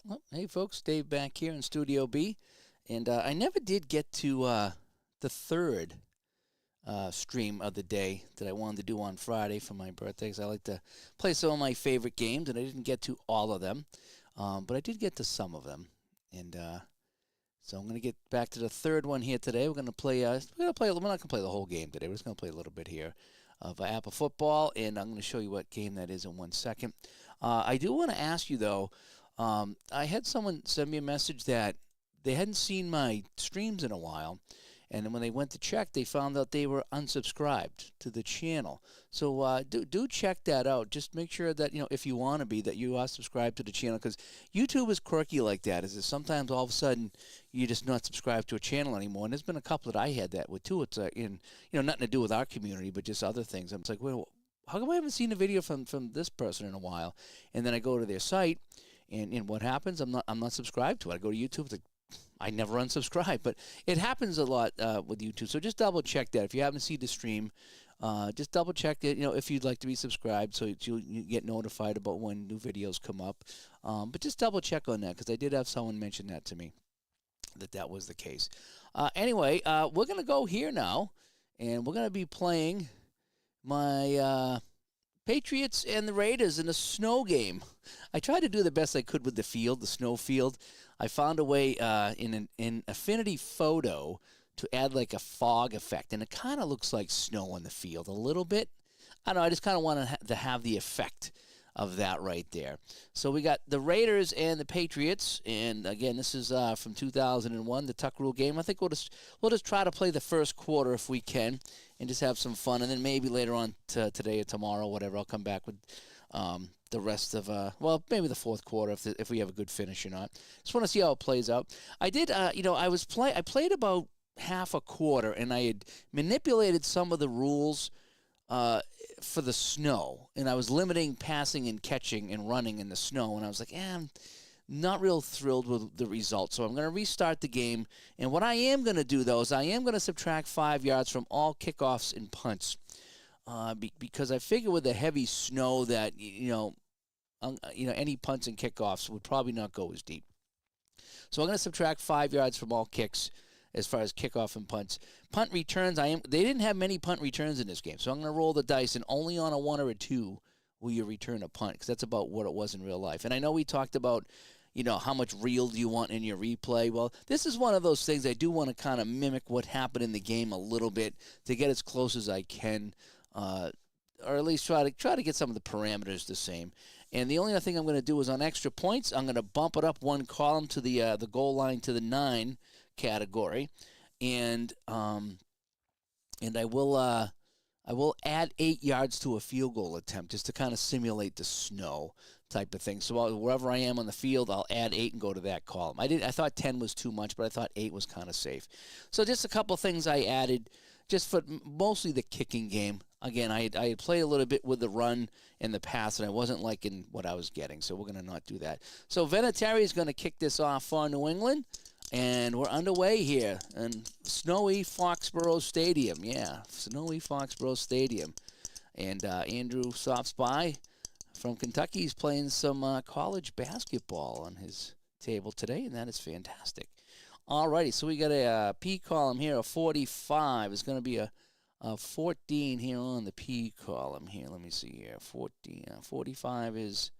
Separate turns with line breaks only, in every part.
Well, hey, folks, Dave back here in Studio B. And I never did get to the third stream of the day that I wanted to do on Friday for my birthday. 'Cause I like to play some of my favorite games, and I didn't get to all of them. But I did get to some of them. And so I'm going to get back to the third one here today. We're going to play. We're not going to play the whole game today. We're just going to play a little bit here of Apple football, and I'm going to show you what game that is in 1 second. I do want to ask you though. I had someone send me a message that they hadn't seen my streams in a while, and then when they went to check, they found out they were unsubscribed to the channel. So do check that out. Just make sure that if you want to be, that you are subscribed to the channel, because YouTube is quirky like that. Is that sometimes all of a sudden you're just not subscribed to a channel anymore. And there's been a couple that I had that with too. It's nothing to do with our community, but just other things. I'm like, well, how come I haven't seen a video from this person in a while? And then I go to their site. And what happens? I'm not subscribed to it. I go to YouTube. It's like, I never unsubscribe, but it happens a lot with YouTube. So just double check that. If you haven't seen the stream, just double check it. If you'd like to be subscribed, so you get notified about when new videos come up. But just double check on that, because I did have someone mention that to me, that was the case. Anyway, we're gonna go here now, and we're gonna be playing my. Patriots and the Raiders in a snow game. I tried to do the best I could with the snow field. I found a way in Affinity Photo to add like a fog effect, and it kind of looks like snow on the field a little bit. I don't know, I just kind of want to have the effect of that right there. So we got the Raiders and the Patriots, and again, this is from 2001, the Tuck Rule game. I think we'll just try to play the first quarter if we can, and just have some fun, and then maybe later on today or tomorrow, whatever, I'll come back with the rest of maybe the fourth quarter if we have a good finish or not. Just want to see how it plays out. I did, I played about half a quarter, and I had manipulated some of the rules for the snow, and I was limiting passing and catching and running in the snow, and I was like, I'm not real thrilled with the result, so I'm going to restart the game. And what I am going to do, though, is I am going to subtract 5 yards from all kickoffs and punts, because I figure with the heavy snow that any punts and kickoffs would probably not go as deep. So I'm going to subtract 5 yards from all kicks as far as kickoff and punts. Punt returns, they didn't have many punt returns in this game, so I'm going to roll the dice, and only on a 1 or a 2 will you return a punt, because that's about what it was in real life. And I know we talked about, how much real do you want in your replay. Well, this is one of those things I do want to kind of mimic what happened in the game a little bit to get as close as I can, or at least try to get some of the parameters the same. And the only other thing I'm going to do is on extra points, I'm going to bump it up one column to the goal line to the 9 category, and I will add 8 yards to a field goal attempt, just to kind of simulate the snow type of thing. So wherever I am on the field, I'll add 8 and go to that column. I thought 10 was too much, but I thought 8 was kind of safe. So just a couple things I added, just for mostly the kicking game. Again, I had played a little bit with the run and the pass, and I wasn't liking what I was getting, so we're going to not do that. So Vinatieri is going to kick this off for New England, and we're underway here in snowy Foxborough Stadium. Yeah, snowy Foxborough Stadium. And Andrew stops by from Kentucky. He's playing some college basketball on his table today, and that is fantastic. All righty, so we got a P column here, a 45. It's going to be a 14 here on the P column here. Let me see here. 45 is,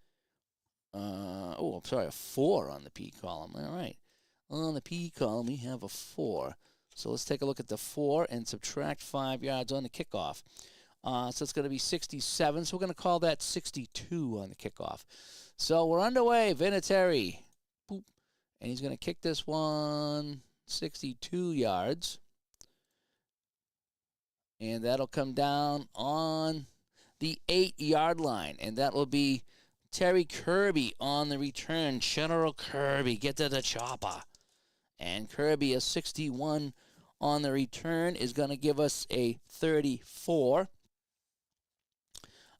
a 4 on the P column. All right. On the P column, we have a 4. So let's take a look at the 4 and subtract 5 yards on the kickoff. So it's going to be 67. So we're going to call that 62 on the kickoff. So we're underway. Vinatieri. Boop. And he's going to kick this one 62 yards. And that'll come down on the 8-yard line. And that will be Terry Kirby on the return. General Kirby, get to the chopper. And Kirby, a 61 on the return, is going to give us a 34.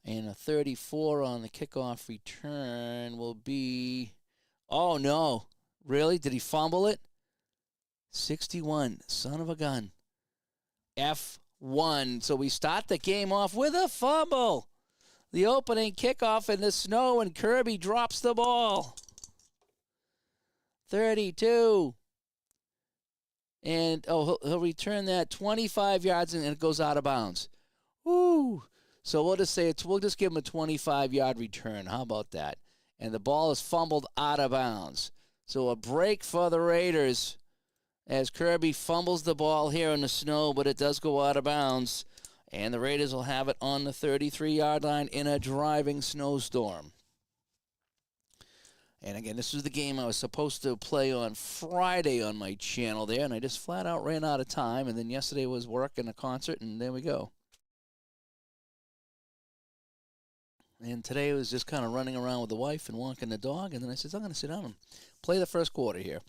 And a 34 on the kickoff return will be... Oh, no. Really? Did he fumble it? 61. Son of a gun. F1. So we start the game off with a fumble. The opening kickoff in the snow, and Kirby drops the ball. 32. And, he'll return that 25 yards, and it goes out of bounds. Woo! So we'll just we'll just give him a 25-yard return. How about that? And the ball is fumbled out of bounds. So a break for the Raiders as Kirby fumbles the ball here in the snow, but it does go out of bounds. And the Raiders will have it on the 33-yard line in a driving snowstorm. And again, this is the game I was supposed to play on Friday on my channel there, and I just flat out ran out of time. And then yesterday was work and a concert, and there we go. And today I was just kind of running around with the wife and walking the dog, and then I said, I'm going to sit down and play the first quarter here.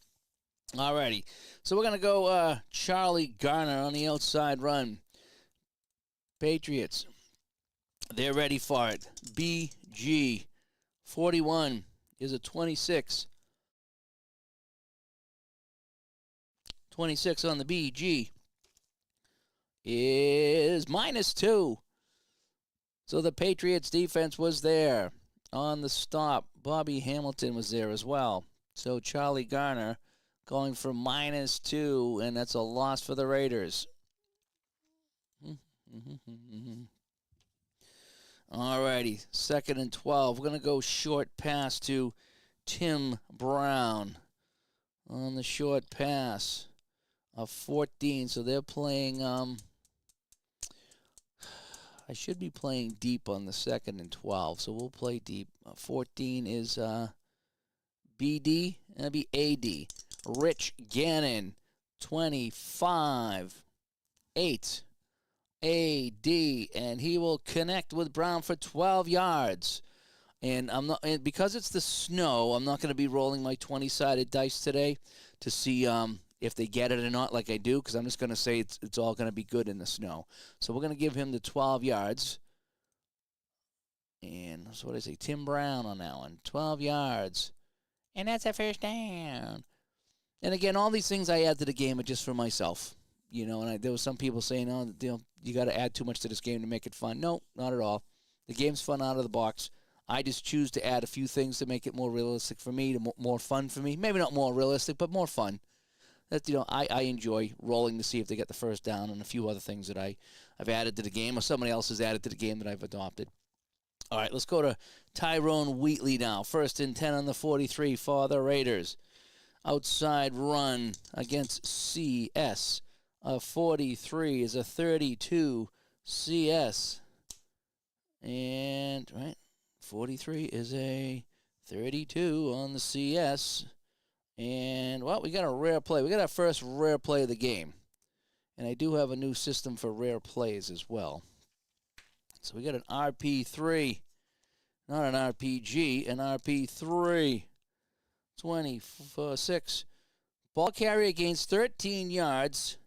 Alrighty, so we're going to go Charlie Garner on the outside run. Patriots, they're ready for it. BG, 41 is a 26. 26 on the BG is -2. So the Patriots defense was there on the stop. Bobby Hamilton was there as well. So Charlie Garner going for -2, and that's a loss for the Raiders. All righty, 2nd and 12. We're going to go short pass to Tim Brown on the short pass of 14. So they're playing, I should be playing deep on the 2nd and 12, so we'll play deep. 14 is BD, and that'll be AD. Rich Gannon, 25, 8. AD, and he will connect with Brown for 12 yards. And because it's the snow, I'm not going to be rolling my 20-sided dice today to see if they get it or not, like I do, because I'm just going to say it's all going to be good in the snow. So we're going to give him the 12 yards. And so what did I say? Tim Brown on that one, 12 yards, and that's a first down. And again, all these things I add to the game are just for myself. You know, and there was some people saying, "Oh, you got to add too much to this game to make it fun." No, not at all. The game's fun out of the box. I just choose to add a few things to make it more realistic for me, more fun for me. Maybe not more realistic, but more fun. That I enjoy rolling to see if they get the first down, and a few other things that I've added to the game, or somebody else has added to the game that I've adopted. All right, let's go to Tyrone Wheatley now. 1st and 10 on the 43 for the Raiders. Outside run against CS. 43 is a 32 CS. And, 43 is a 32 on the CS. And, well, we got a rare play. We got our first rare play of the game. And I do have a new system for rare plays as well. So we got an RP3, not an RPG, an RP3. 26. Ball carrier gains 13 yards.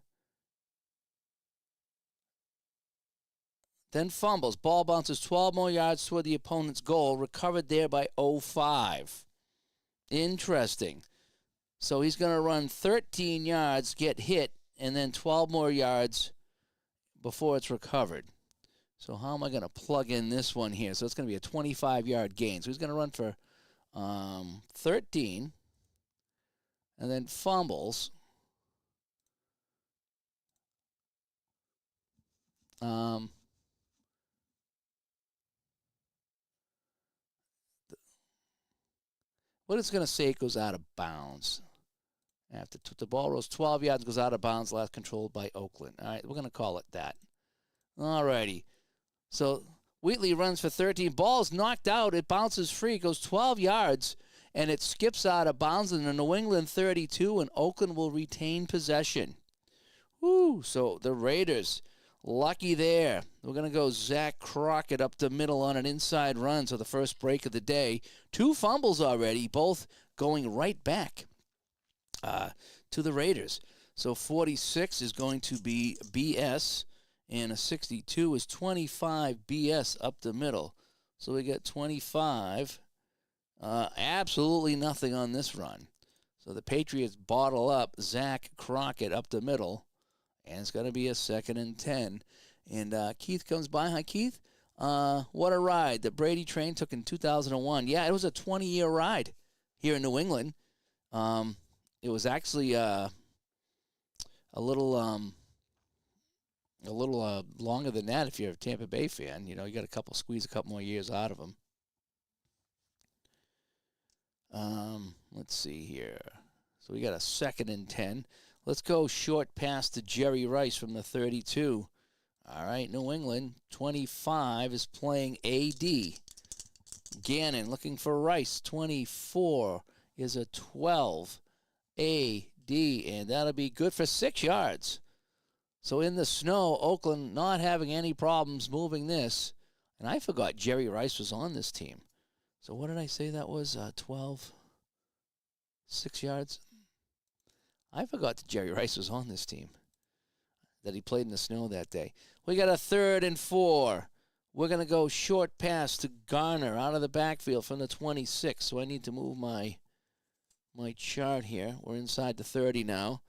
Then fumbles. Ball bounces 12 more yards toward the opponent's goal. Recovered there by 05. Interesting. So he's going to run 13 yards, get hit, and then 12 more yards before it's recovered. So how am I going to plug in this one here? So it's going to be a 25-yard gain. So he's going to run for 13 and then fumbles. What it's going to say, it goes out of bounds. After the ball rolls 12 yards, goes out of bounds, last controlled by Oakland. All right, we're going to call it that. All righty. So Wheatley runs for 13. Ball's knocked out. It bounces free. Goes 12 yards, and it skips out of bounds in the New England 32, and Oakland will retain possession. Woo! So the Raiders, lucky there. We're going to go Zach Crockett up the middle on an inside run. So the first break of the day. 2 fumbles already, both going right back to the Raiders. So 46 is going to be BS, and a 62 is 25 BS up the middle. So we got 25. Absolutely nothing on this run. So the Patriots bottle up Zach Crockett up the middle, and it's going to be a 2nd and 10. And Keith comes by. Hi, Keith. What a ride. The Brady train took in 2001. Yeah, it was a 20-year ride here in New England. it was actually a little longer than that if you're a Tampa Bay fan. You know, you got squeeze a couple more years out of them. Let's see here. So we got a 2nd and 10. Let's go short pass to Jerry Rice from the 32. All right, New England, 25 is playing AD. Gannon looking for Rice, 24 is a 12. AD, and that'll be good for 6 yards. So in the snow, Oakland not having any problems moving this. And I forgot Jerry Rice was on this team. So what did I say that was? 12, 6 yards? I forgot that Jerry Rice was on this team, that he played in the snow that day. We got a 3rd and 4. We're going to go short pass to Garner out of the backfield from the 26. So I need to move my chart here. We're inside the 30 now.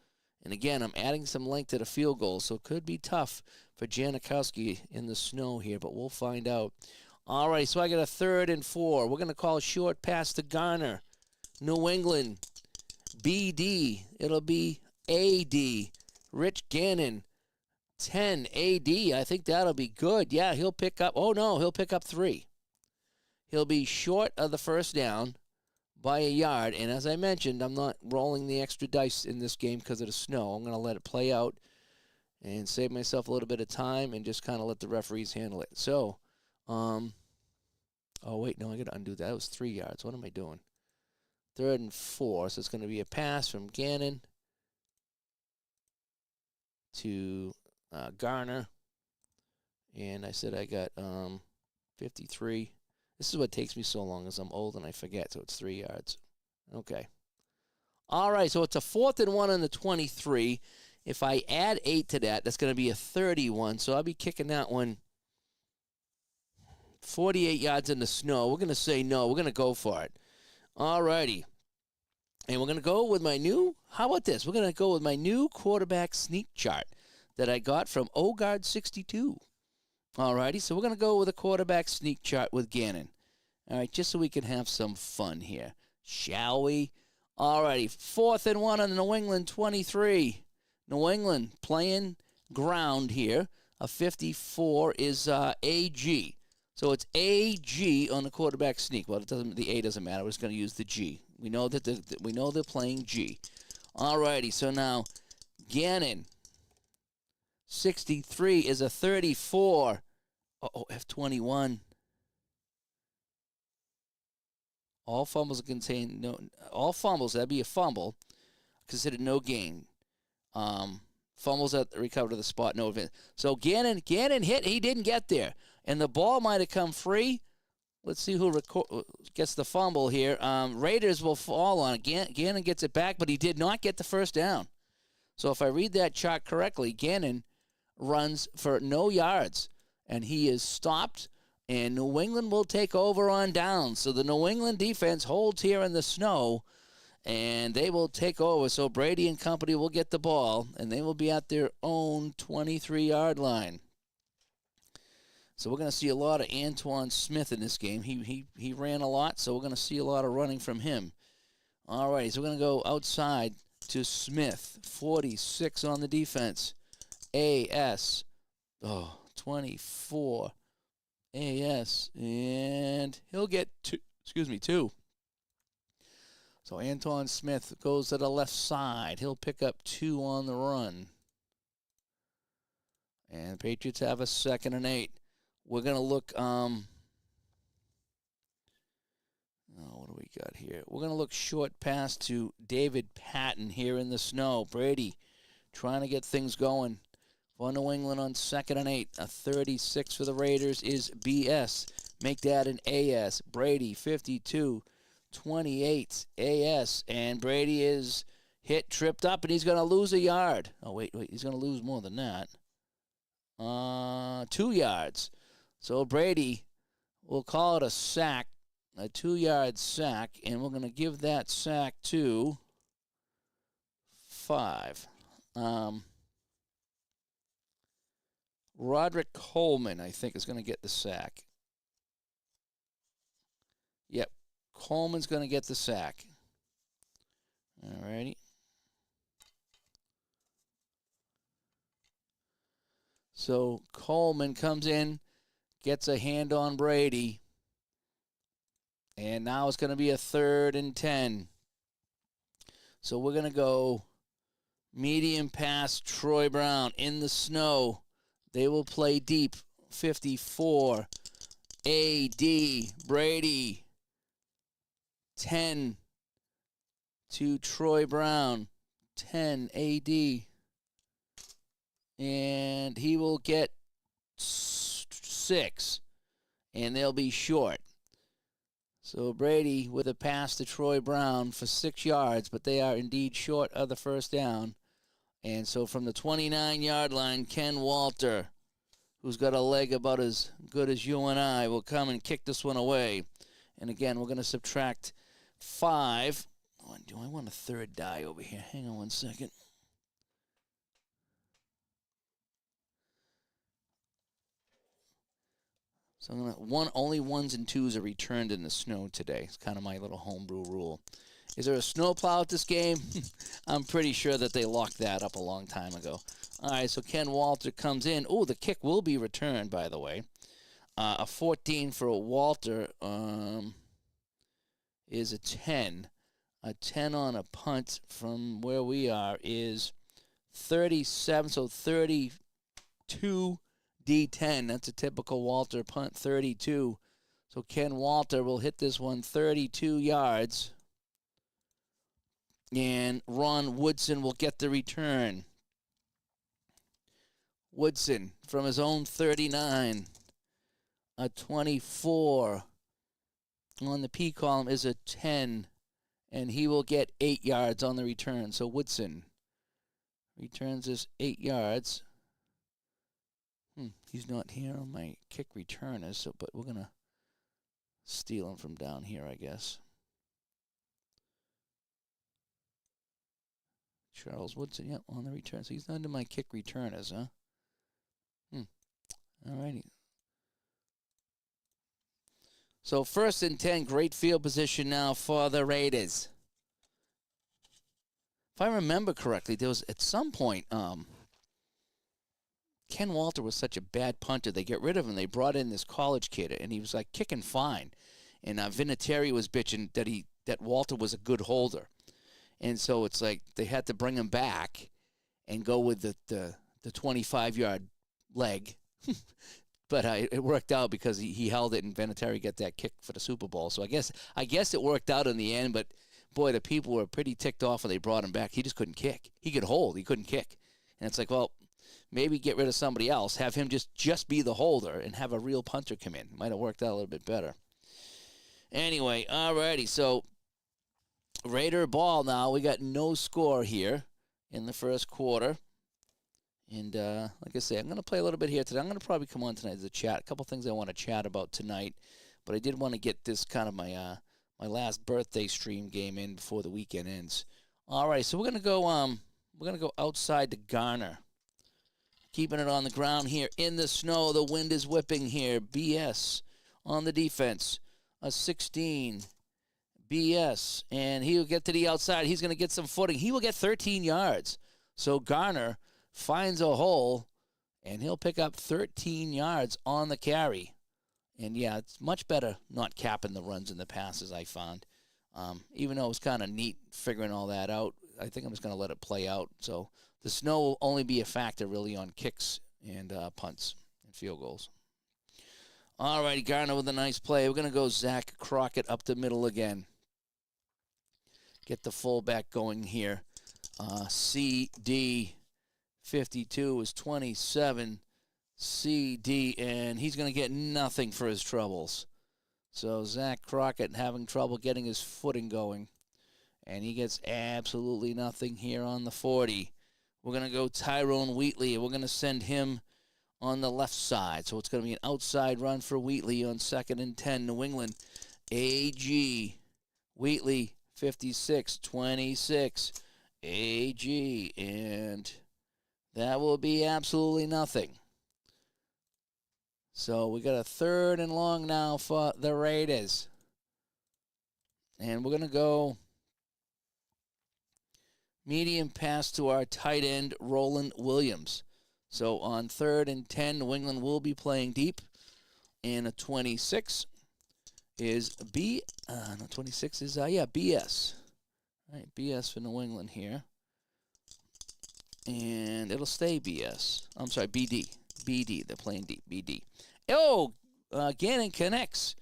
And again, I'm adding some length to the field goal, so it could be tough for Janikowski in the snow here, but we'll find out. All right, so I got a 3rd and 4. We're going to call short pass to Garner. New England, BD. It'll be AD. Rich Gannon, 10 AD. I think that'll be good. Yeah, he'll pick up. Oh, no, he'll pick up 3. He'll be short of the first down by a yard. And as I mentioned, I'm not rolling the extra dice in this game because of the snow. I'm going to let it play out and save myself a little bit of time and just kind of let the referees handle it. So, oh, wait, no, I got to undo that. That was 3 yards. What am I doing? 3rd and 4. So it's going to be a pass from Gannon to Garner. And I said I got 53. This is what takes me so long, as I'm old and I forget, so it's 3 yards. Okay. All right, so it's a 4th and 1 on the 23. If I add 8 to that, that's going to be a 31. So I'll be kicking that one 48 yards in the snow. We're going to say no. We're going to go for it. All righty. And we're going to go with my new, how about this? We're going to go with my new quarterback sneak chart that I got from OGuard62. All righty, so we're going to go with a quarterback sneak chart with Gannon. All right, just so we can have some fun here, shall we? All righty, 4th and 1 on the New England 23. New England playing ground here. A 54 is AG. So it's AG on the quarterback sneak. Well, the A doesn't matter. We're just going to use the G. We know that they're playing G. All righty, so now Gannon. 63 is a 34. Uh-oh, F21. All fumbles contain no. All fumbles, that'd be a fumble, considered no gain. Fumbles that recovered to the spot, no event. So Gannon hit. He didn't get there, and the ball might have come free. Let's see who gets the fumble here. Raiders will fall on it. Gannon gets it back, but he did not get the first down. So if I read that chart correctly, Gannon runs for no yards, and he is stopped, and New England will take over on downs. So the New England defense holds here in the snow, and they will take over. So Brady and company will get the ball, and they will be at their own 23-yard line. So we're going to see a lot of Antoine Smith in this game. He ran a lot, so we're going to see a lot of running from him. All right, so we're going to go outside to Smith, 46 on the defense. AS, 24. AS, and he'll get 2. So Antoine Smith goes to the left side. He'll pick up 2 on the run. And the Patriots have a 2nd and 8. We're going to look, what do we got here? We're going to look short pass to David Patton here in the snow. Brady trying to get things going. For New England on 2nd and 8. A 36 for the Raiders is BS. Make that an AS. Brady, 52, 28, AS. And Brady is tripped up, and he's going to lose a yard. Oh, wait, he's going to lose more than that. 2 yards. So Brady will call it a sack, a 2-yard sack, and we're going to give that sack to 5. Roderick Coleman, I think, is going to get the sack. Yep, Coleman's going to get the sack. All righty. So Coleman comes in, gets a hand on Brady. And now it's going to be a 3rd and 10. So we're going to go medium pass, Troy Brown in the snow. They will play deep. 54. A.D. Brady. 10 to Troy Brown. 10 A.D. And he will get 6. And they'll be short. So Brady with a pass to Troy Brown for 6 yards, but they are indeed short of the first down. And so from the 29-yard line, Ken Walter, who's got a leg about as good as you and I, will come and kick this one away. And again, we're going to subtract 5. Oh, do I want a third die over here? Hang on one second. So I'm gonna, only 1s and 2s are returned in the snow today. It's kind of my little homebrew rule. Is there a snowplow at this game? I'm pretty sure that they locked that up a long time ago. All right, so Ken Walter comes in. Oh, the kick will be returned, by the way. A 14 for Walter is a 10. A 10 on a punt from where we are is 37, so 32 D10. That's a typical Walter punt, 32. So Ken Walter will hit this one 32 yards. And Ron Woodson will get the return. Woodson from his own 39. A 24 on the P column is a 10. And he will get 8 yards on the return. So Woodson returns this 8 yards. He's not here on my kick returners, so but we're going to steal him from down here, I guess. Charles Woodson, yep, on the return. So he's under my kick returners, huh? All righty. So 1st and 10, great field position now for the Raiders. If I remember correctly, there was at some point, Ken Walter was such a bad punter. They get rid of him. They brought in this college kid, and he was like kicking fine. And Vinatieri was bitching that Walter was a good holder. And so it's like they had to bring him back and go with the 25-yard leg. But it worked out because he held it, and Vinatieri got that kick for the Super Bowl. So I guess it worked out in the end. But boy, the people were pretty ticked off when they brought him back. He just couldn't kick. He could hold. He couldn't kick. And it's like, well, maybe get rid of somebody else. Have him just be the holder and have a real punter come in. Might have worked out a little bit better. Anyway, alrighty. So Raider ball now. We got no score here in the first quarter. And like I say, I'm going to play a little bit here today. I'm going to probably come on tonight as a chat. A couple things I want to chat about tonight. But I did want to get this kind of my last birthday stream game in before the weekend ends. All right, so we're going to go outside to Garner. Keeping it on the ground here in the snow. The wind is whipping here. BS on the defense. A 16. BS. And he'll get to the outside. He's going to get some footing. He will get 13 yards. So Garner finds a hole, and he'll pick up 13 yards on the carry. And, yeah, it's much better not capping the runs and the passes, I found. Even though it was kind of neat figuring all that out, I think I'm just going to let it play out. So the snow will only be a factor, really, on kicks and punts and field goals. All righty, Garner with a nice play. We're going to go Zach Crockett up the middle again. Get the fullback going here. CD 52 is 27. CD, and he's going to get nothing for his troubles. So Zach Crockett having trouble getting his footing going. And he gets absolutely nothing here on the 40. We're going to go Tyrone Wheatley. We're going to send him on the left side. So it's going to be an outside run for Wheatley on 2nd and 10. New England. AG. Wheatley, 56, 26. AG. And that will be absolutely nothing. So we got a 3rd and long now for the Raiders. And we're going to go medium pass to our tight end, Roland Williams. So on 3rd and 10, New England will be playing deep. And a 26 is no, 26 is, BS. All right, BS for New England here. And it'll stay BS. I'm sorry, BD. BD, they're playing deep, BD. Oh, Gannon connects.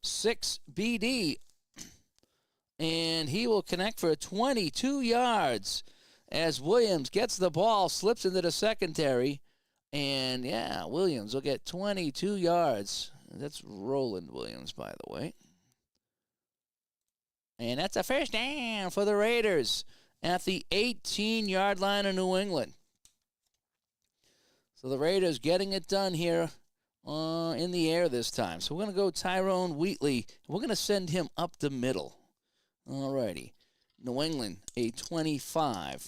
6 BD. And he will connect for 22 yards as Williams gets the ball, slips into the secondary. And, yeah, Williams will get 22 yards. That's Roland Williams, by the way. And that's a first down for the Raiders at the 18-yard line of New England. So the Raiders getting it done here in the air this time. So we're going to go Tyrone Wheatley. We're going to send him up the middle. All righty. New England, a 25.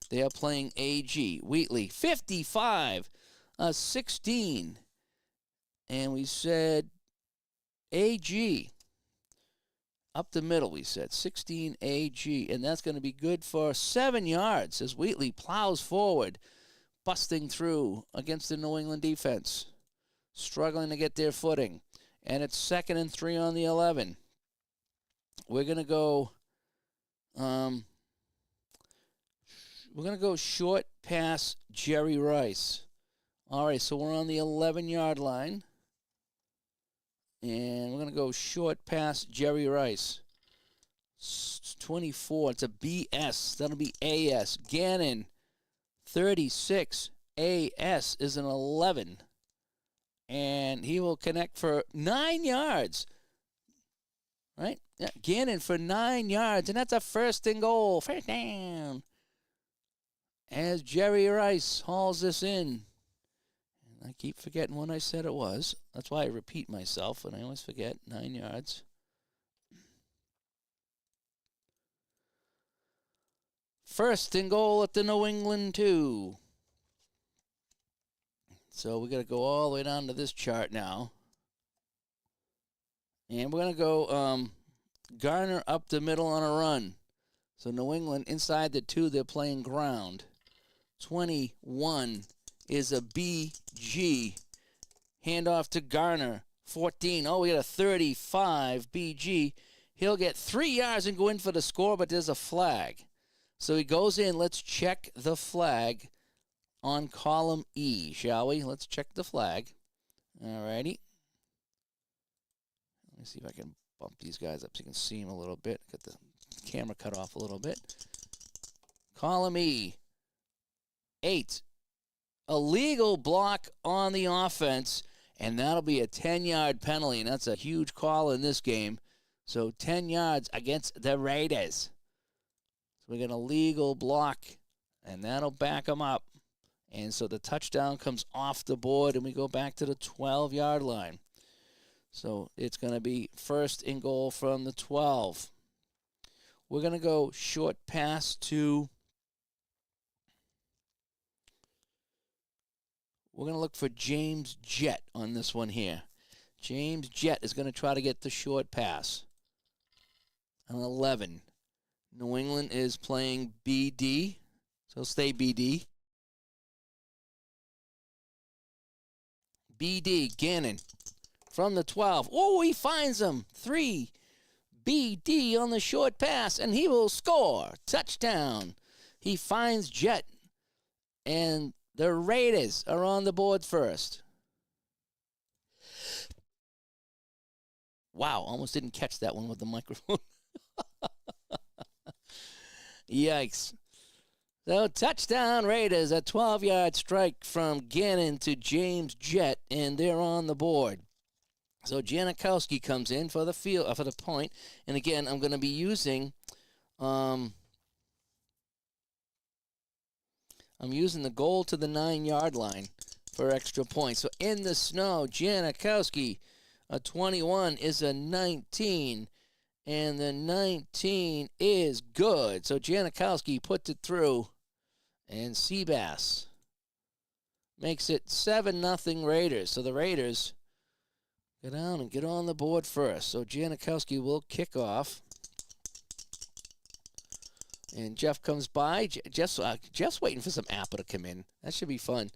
They are playing AG. Wheatley, 55, 16. And we said AG. Up the middle, we said. 16 AG. And that's going to be good for 7 yards as Wheatley plows forward, busting through against the New England defense. Struggling to get their footing. And it's 2nd and 3 on the 11. We're going to go short pass Jerry Rice. All right, so we're on the 11-yard line. And we're going to go short pass Jerry Rice. 24, it's a BS. That'll be AS. Gannon, 36. AS is an 11. And he will connect for 9 yards. Right? Yeah, Gannon for 9 yards. And that's a 1st and goal. First down. As Jerry Rice hauls this in. I keep forgetting when I said it was. That's why I repeat myself, and I always forget. 9 yards. First and goal at the New England 2. So we got to go all the way down to this chart now. And we're going to go Garner up the middle on a run. So New England inside the 2, they're playing ground. 21 is a BG. Handoff to Garner. 14. Oh, we got a 35 BG. He'll get 3 yards and go in for the score, but there's a flag. So he goes in. Let's check the flag on column E, shall we? Let's check the flag. All righty. Let me see if I can bump these guys up so you can see them a little bit. Got the camera cut off a little bit. Column E. 8. Illegal block on the offense, and that'll be a 10-yard penalty, and that's a huge call in this game. So 10 yards against the Raiders. So we got a legal block, and that'll back them up. And so the touchdown comes off the board, and we go back to the 12-yard line. So it's going to be 1st and goal from the 12. We're going to go short pass to... We're going to look for James Jett on this one here. James Jett is going to try to get the short pass. An 11. New England is playing BD, so stay BD. BD, Gannon from the 12. Oh, he finds him. 3. BD on the short pass, and he will score. Touchdown. He finds Jett, and the Raiders are on the board first. Wow, almost didn't catch that one with the microphone. Yikes. So touchdown Raiders, a 12-yard strike from Gannon to James Jett, and they're on the board. So Janikowski comes in for the for the point, and again, I'm going to be using I'm using the goal to the 9-yard line for extra points. So in the snow, Janikowski, a 21 is a 19, and the 19 is good. So Janikowski puts it through, and Seabass makes it 7-0 Raiders. So the Raiders go down and get on the board first. So Janikowski will kick off. And Jeff comes by. Jeff's waiting for some Apple to come in. That should be fun.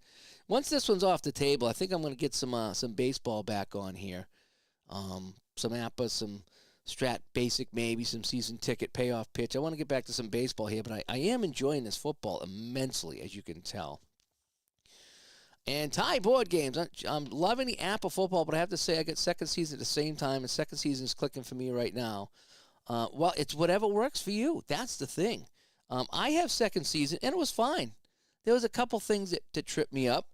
Once this one's off the table, I think I'm going to get some baseball back on here. Some APA, some Strat Basic, maybe some season ticket payoff pitch. I want to get back to some baseball here, but I am enjoying this football immensely, as you can tell. And tie board games. I'm loving the APA football, but I have to say I get second season at the same time, and second season is clicking for me right now. Well, it's whatever works for you. That's the thing. I have second season, and it was fine. There was a couple things that tripped me up.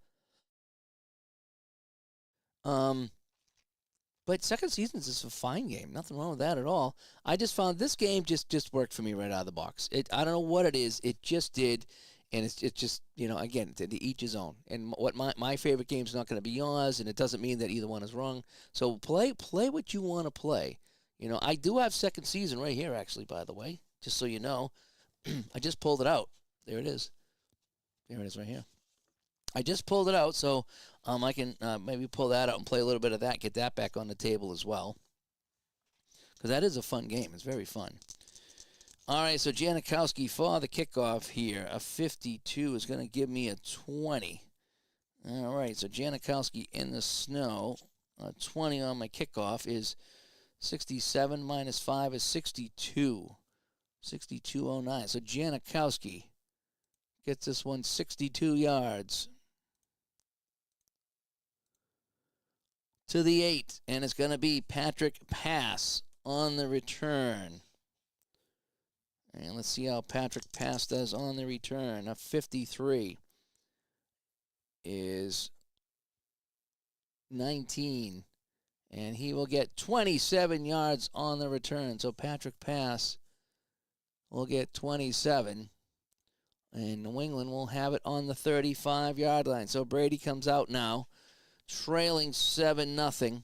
But second season is a fine game. Nothing wrong with that at all. I just found this game just worked for me right out of the box. I don't know what it is. It just did. And it's just, again, to each his own. And what my favorite game is not going to be yours, and it doesn't mean that either one is wrong. So play what you want to play. I do have second season right here, actually, by the way, just so you know. I just pulled it out. There it is. There it is right here. I just pulled it out, so I can maybe pull that out and play a little bit of that, get that back on the table as well. Because that is a fun game. It's very fun. All right, so Janikowski for the kickoff here. A 52 is going to give me a 20. All right, so Janikowski in the snow. A 20 on my kickoff is 67 minus 5 is 62. 62.09. So Janikowski gets this one 62 yards. To the 8, and it's going to be Patrick Pass on the return. And let's see how Patrick Pass does on the return. A 53 is 19, and he will get 27 yards on the return. So Patrick Pass will get 27, and New England will have it on the 35-yard line. So Brady comes out now, trailing 7-0.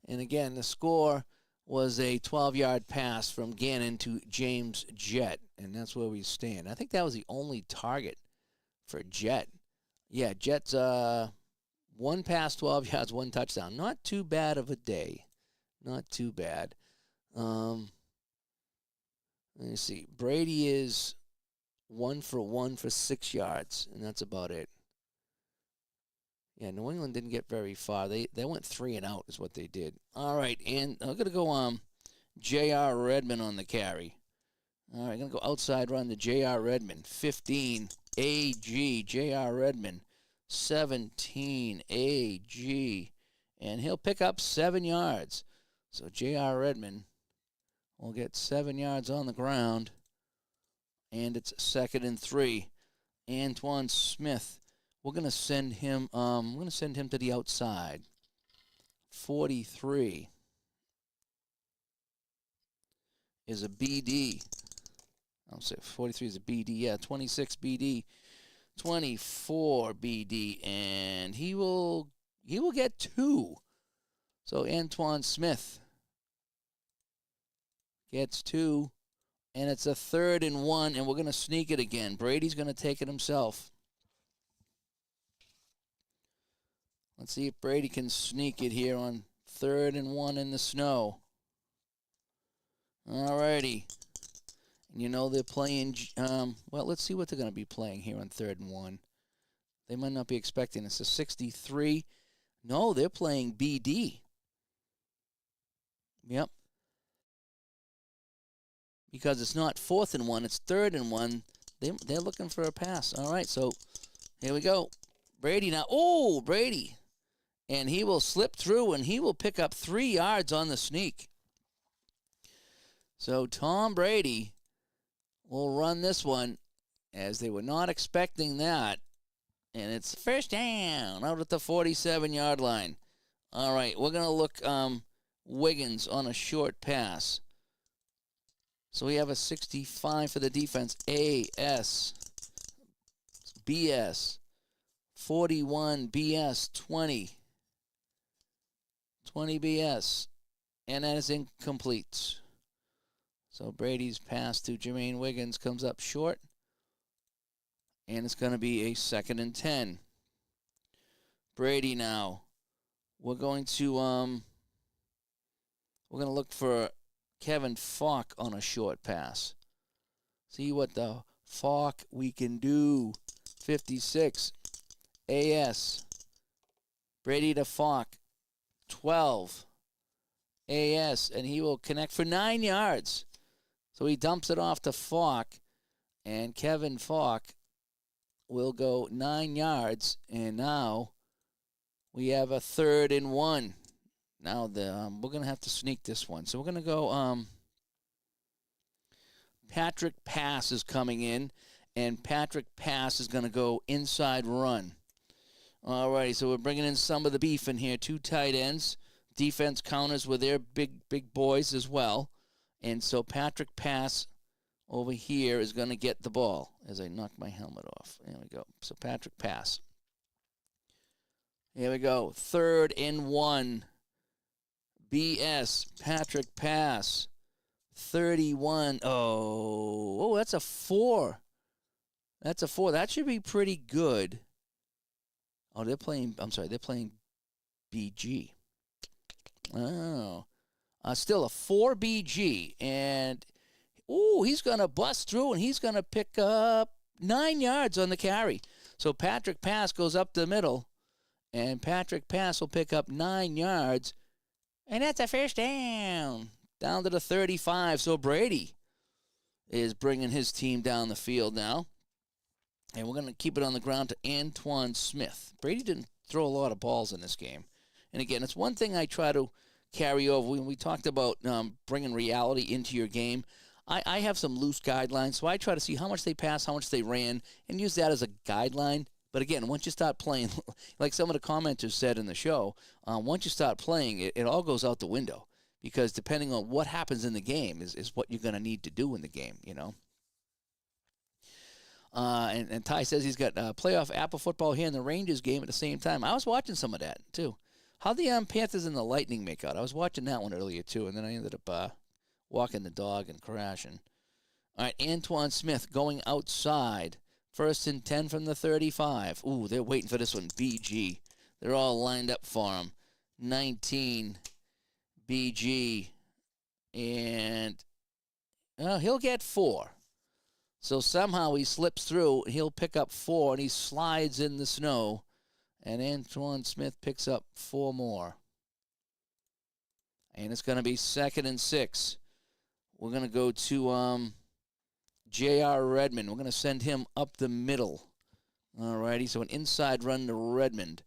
And again, the score was a 12-yard pass from Gannon to James Jett, and that's where we stand. I think that was the only target for Jett. Yeah, Jett's one pass, 12 yards, one touchdown. Not too bad of a day. Not too bad. Let me see. Brady is 1 for 1 for 6 yards, and that's about it. Yeah, New England didn't get very far. They went 3 and out is what they did. All right, and I'm going to go J.R. Redmond on the carry. All right, I'm going to go outside run to J.R. Redmond. 15, A.G., J.R. Redmond. 17, A.G., and he'll pick up 7 yards. So J.R. Redmond will get 7 yards on the ground, and it's 2nd and 3. Antoine Smith. We're going to send him to the outside. 43 is a BD. I'll say 43 is a BD. Yeah, 26 BD. 24 BD, and he will get 2. So Antoine Smith gets 2, and it's a 3rd and 1, and we're going to sneak it again. Brady's going to take it himself. Let's see if Brady can sneak it here on 3rd and 1 in the snow. All righty. And they're playing, well, let's see what they're going to be playing here on 3rd and 1. They might not be expecting this. A 63. No, they're playing BD. Yep. Because it's not 4th and 1, it's 3rd and 1. They're looking for a pass. All right, so here we go. Brady now. Oh, Brady. And he will slip through, and he will pick up 3 yards on the sneak. So Tom Brady will run this one, as they were not expecting that. And it's first down out at the 47-yard line. All right, we're going to look Wiggins on a short pass. So we have a 65 for the defense. AS. BS. 41 BS. 20. 20 BS. And that is incomplete. So Brady's pass to Jermaine Wiggins comes up short. And it's going to be a 2nd and 10. Brady now. We're going to look for Kevin Falk on a short pass. See what the Falk we can do. 56. AS. Brady to Falk. 12. AS. And he will connect for 9 yards. So he dumps it off to Falk. And Kevin Falk will go 9 yards. And now we have a 3rd and 1. Now we're going to have to sneak this one. So we're going to go Patrick Pass is coming in. And Patrick Pass is going to go inside run. All righty, so we're bringing in some of the beef in here. 2 tight ends. Defense counters with their big boys as well. And so Patrick Pass over here is going to get the ball as I knock my helmet off. There we go. So Patrick Pass. Here we go. 3rd and 1. BS. Patrick Pass. 31. Oh, that's a 4. That's a 4. That should be pretty good. Oh, they're playing BG. Oh. Still a 4 BG. And, he's going to bust through, and he's going to pick up 9 yards on the carry. So Patrick Pass goes up the middle, and Patrick Pass will pick up 9 yards. And that's a first down. Down to the 35. So Brady is bringing his team down the field now. And we're going to keep it on the ground to Antoine Smith. Brady didn't throw a lot of balls in this game. And again, it's one thing I try to carry over. When we talked about bringing reality into your game, I have some loose guidelines. So I try to see how much they passed, how much they ran, and use that as a guideline. But again, once you start playing, like some of the commenters said in the show, once you start playing, it all goes out the window. Because depending on what happens in the game is what you're going to need to do in the game, you know. And Ty says he's got playoff Apple football here in the Rangers game at the same time. I was watching some of that, too. How the Panthers and the Lightning make out. I was watching that one earlier, too, and then I ended up walking the dog and crashing. All right, Antoine Smith going outside. 1st and 10 from the 35. Ooh, they're waiting for this one. BG. They're all lined up for him. 19. BG. And he'll get 4. So somehow he slips through. He'll pick up 4, and he slides in the snow. And Antoine Smith picks up 4 more. And it's going to be 2nd and 6. We're going to go to J.R. Redmond. We're going to send him up the middle. All righty, so an inside run to Redmond.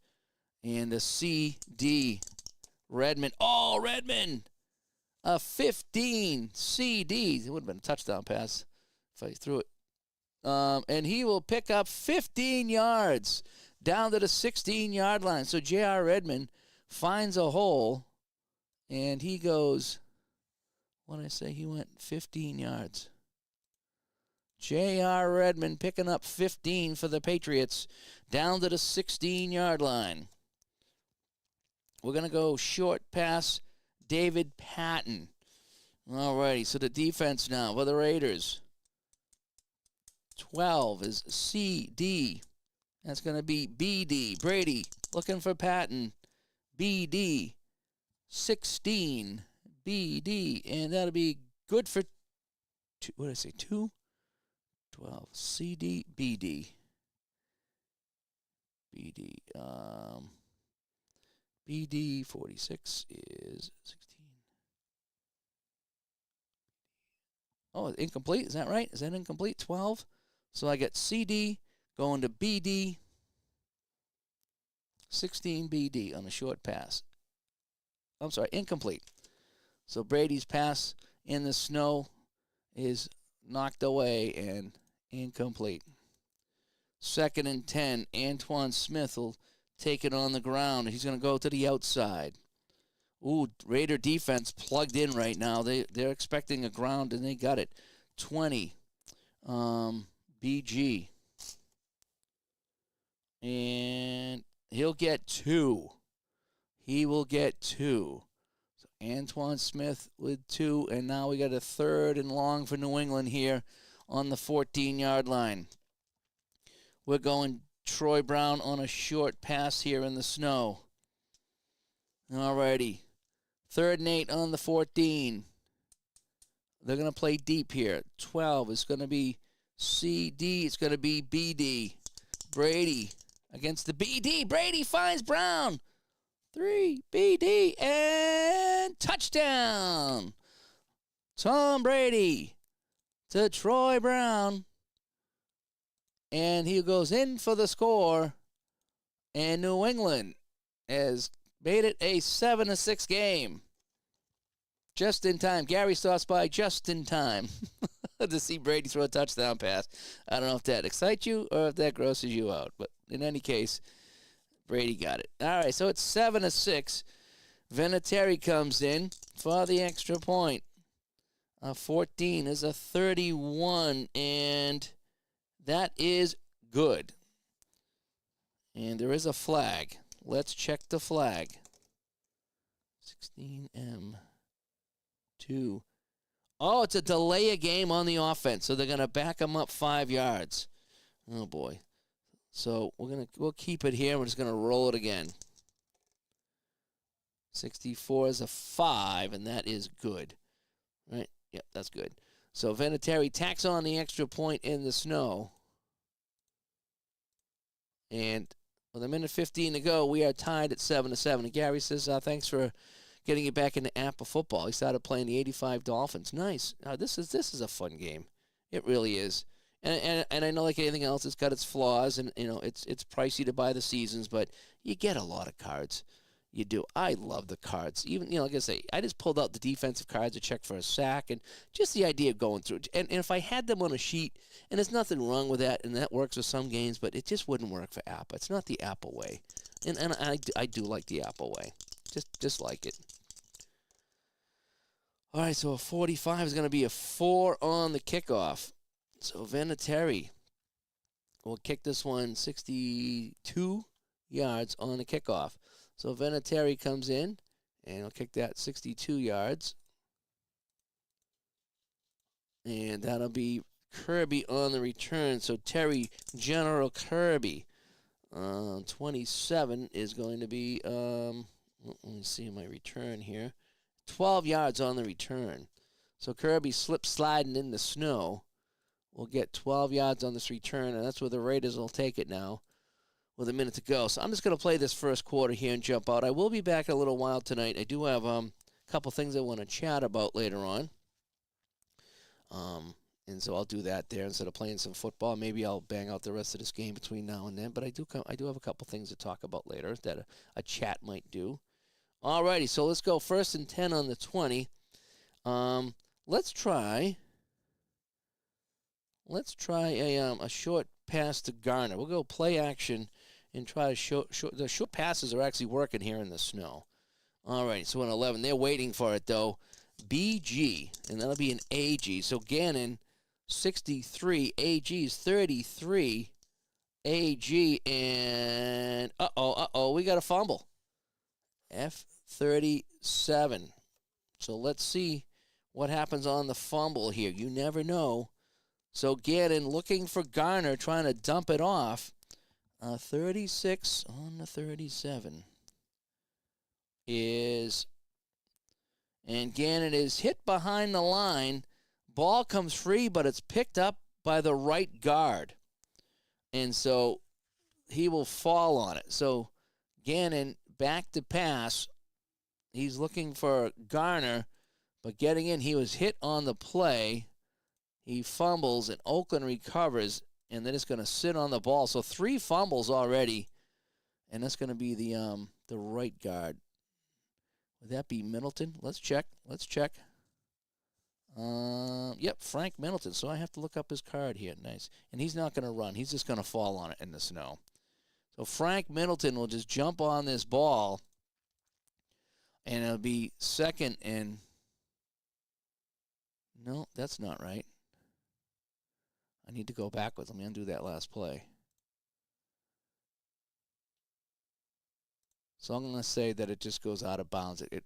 And the CD, Redmond. Oh, Redmond! A 15 CD. It would have been a touchdown pass if I threw it. And he will pick up 15 yards down to the 16-yard line. So J.R. Redmond finds a hole, and he goes, what did I say? He went 15 yards. J.R. Redmond picking up 15 for the Patriots down to the 16-yard line. We're going to go short pass, David Patton. All righty, so the defense now for the Raiders. 12 is CD. That's going to be BD. Brady looking for Patton. BD. 16. BD. And that'll be good for, what did I say, 2? 12. CD. BD. BD. BD 46 is 16. Oh, incomplete. Is that right? Is that incomplete? 12. So I get CD going to BD. 16 BD on a short pass. I'm sorry, incomplete. So Brady's pass in the snow is knocked away and incomplete. 2nd and 10. Antoine Smith will take it on the ground. He's going to go to the outside. Ooh, Raider defense plugged in right now. They're expecting a ground, and they got it. 20. BG. And he'll get 2. He will get 2. So Antoine Smith with 2, and now we got a 3rd and long for New England here on the 14-yard line. We're going Troy Brown on a short pass here in the snow. All righty. 3rd and 8 on the 14. They're going to play deep here. 12 is going to be CD. It's going to be BD. Brady against the BD. Brady finds Brown. 3, BD, and touchdown. Tom Brady to Troy Brown. And he goes in for the score. And New England has made it a 7-6 game. Just in time. Gary stops by just in time to see Brady throw a touchdown pass. I don't know if that excites you or if that grosses you out. But in any case, Brady got it. All right, so it's 7-6. Vinatieri comes in for the extra point. 14 is a 31, and that is good. And there is a flag. Let's check the flag. 16M2. Oh, it's a delay a game on the offense, so they're going to back them up 5 yards. Oh, boy. So we'll keep it here. We're just going to roll it again. 64 is a 5, and that is good. Right? Yep, that's good. So Vinatieri tacks on the extra point in the snow. And with 1:15 to go, we are tied at 7-7. And Gary says, thanks for getting it back into Apple football. He started playing the '85 Dolphins. Nice. This is a fun game. It really is. And I know, like anything else, it's got its flaws, and it's pricey to buy the seasons, but you get a lot of cards. You do. I love the cards. Even, like I say, I just pulled out the defensive cards to check for a sack, and just the idea of going through. And if I had them on a sheet, and there's nothing wrong with that, and that works with some games, but it just wouldn't work for Apple. It's not the Apple way. And I do like the Apple way. Just like it. All right, so a 45 is going to be a 4 on the kickoff. So Vinatieri will kick this one 62 yards on the kickoff. So Vinatieri comes in, and he'll kick that 62 yards. And that'll be Kirby on the return. So Terry General Kirby, 27 is going to be, let me see my return here, 12 yards on the return. So Kirby sliding in the snow. We'll get 12 yards on this return, and that's where the Raiders will take it now with a minute to go. So I'm just going to play this first quarter here and jump out. I will be back in a little while tonight. I do have a couple things I want to chat about later on. And so I'll do that there instead of playing some football. Maybe I'll bang out the rest of this game between now and then. But I do have a couple things to talk about later that a chat might do. All righty, so let's go 1st and 10 on the 20. Let's try a short pass to Garner. We'll go play action and try to the short passes are actually working here in the snow. All right, so an 11. They're waiting for it, though. BG, and that'll be an AG. So Gannon, 63. AG is 33. AG, and we got a fumble. F37. So let's see what happens on the fumble here. You never know. So Gannon looking for Garner, trying to dump it off. 36 on the 37 is, and Gannon is hit behind the line. Ball comes free, but it's picked up by the right guard. And so he will fall on it. So Gannon back to pass. He's looking for Garner, but getting in, he was hit on the play. He fumbles, and Oakland recovers, and then it's going to sit on the ball. So 3 fumbles already, and that's going to be the right guard. Would that be Middleton? Let's check. Yep, Frank Middleton. So I have to look up his card here. Nice. And he's not going to run. He's just going to fall on it in the snow. So Frank Middleton will just jump on this ball, and it'll be 2nd and... No, that's not right. I need to go backwards. Let me undo that last play. So I'm going to say that it just goes out of bounds. It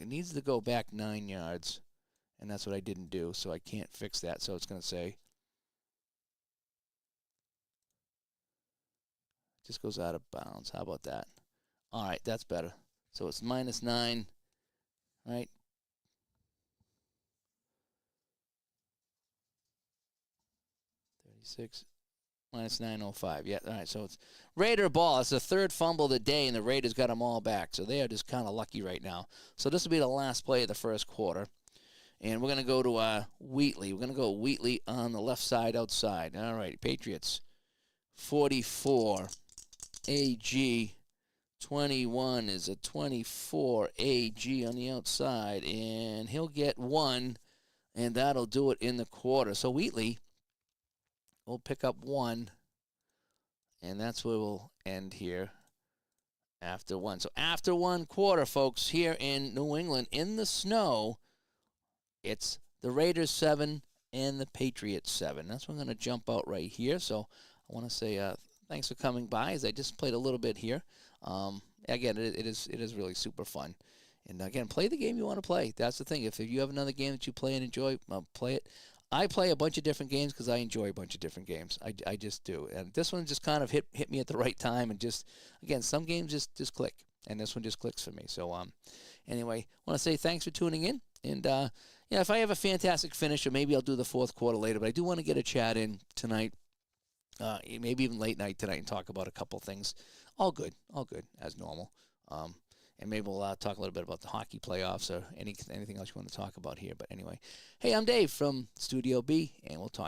needs to go back 9 yards, and that's what I didn't do, so I can't fix that. So it's going to say it just goes out of bounds. How about that? All right, that's better. So it's -9, right? 36. Minus 905. Yeah, all right. So it's Raider ball. It's the third fumble of the day, and the Raiders got them all back. So they are just kind of lucky right now. So this will be the last play of the first quarter. And we're going to go to Wheatley. We're going to go Wheatley on the left side outside. All right, Patriots 44. AG 21 is a 24 AG on the outside. And he'll get one, and that'll do it in the quarter. So Wheatley will pick up one, and that's where we'll end here after one. So after one quarter, folks, here in New England in the snow, it's the Raiders 7 and the Patriots 7. That's what I'm going to jump out right here. So I want to say thanks for coming by as I just played a little bit here. Again, it is really super fun. And again, play the game you want to play. That's the thing. If you have another game that you play and enjoy, play it. I play a bunch of different games because I enjoy a bunch of different games. I just do. And this one just kind of hit me at the right time. And just, again, some games just click. And this one just clicks for me. So anyway, I want to say thanks for tuning in. And, if I have a fantastic finish, or maybe I'll do the fourth quarter later. But I do want to get a chat in tonight, maybe even late night tonight, and talk about a couple things. All good, as normal. And maybe we'll talk a little bit about the hockey playoffs or anything else you want to talk about here. But anyway, hey, I'm Dave from Studio B, and we'll talk.